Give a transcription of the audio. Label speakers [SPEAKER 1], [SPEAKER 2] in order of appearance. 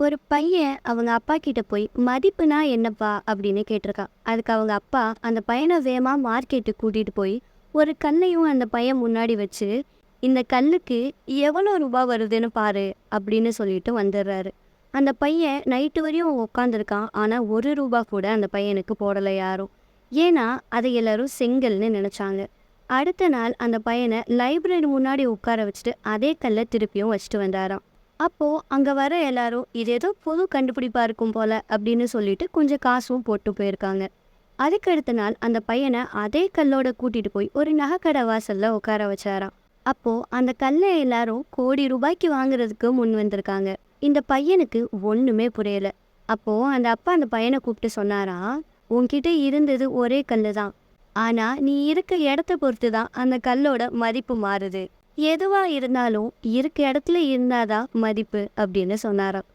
[SPEAKER 1] ஒரு பையன் அவங்க அப்பா கிட்ட போய் மதிப்புனா என்னப்பா அப்படின்னு கேட்டிருக்கான். அதுக்கு அவங்க அப்பா அந்த பையனை வேகமா மார்க்கெட்டுக்கு கூட்டிட்டு போய் ஒரு கல்லையும் அந்த பையன் முன்னாடி வச்சு, இந்த கல்லுக்கு எவ்வளோ ரூபா வருதுன்னு பாரு அப்படின்னு சொல்லிட்டு வந்துடுறாரு. அந்த பையன் நைட்டு வரையும் உட்காந்துருக்கான். ஆனால் ஒரு ரூபா கூட அந்த பையனுக்கு போடலை யாரும். ஏன்னா அதை எல்லாரும் செங்கல்னு நினச்சாங்க. அடுத்த நாள் அந்த பையனை லைப்ரரி முன்னாடி உட்கார வச்சுட்டு அதே கல்லை திருப்பியும் வச்சுட்டு வந்தாராம். அப்போ அங்க வர எல்லாரும் இது ஏதோ புது கண்டுபிடிப்பா இருக்கும் போல அப்படின்னு சொல்லிட்டு கொஞ்சம் காசும் போட்டு போயிருக்காங்க. அதுக்கு அடுத்த நாள் அந்த பையனை அதே கல்லோட கூட்டிட்டு போய் ஒரு நகைக்கடை வாசல்ல உட்கார வச்சாராம். அப்போ அந்த கல்லை எல்லாரும் கோடி ரூபாய்க்கு வாங்குறதுக்கு முன் வந்திருக்காங்க. இந்த பையனுக்கு ஒண்ணுமே புரியல. அப்போ அந்த அப்பா அந்த பையனை கூப்பிட்டு சொன்னாரா, உன்கிட்ட இருந்தது ஒரே கல்லு தான். ஆனா நீ இருக்க இடத்த பொறுத்து தான் அந்த கல்லோட மதிப்பு மாறுது. எதுவா இருந்தாலும் இருக்க இடத்துல இருந்தாதான் மதிப்பு அப்படின்னு சொன்னாராம்.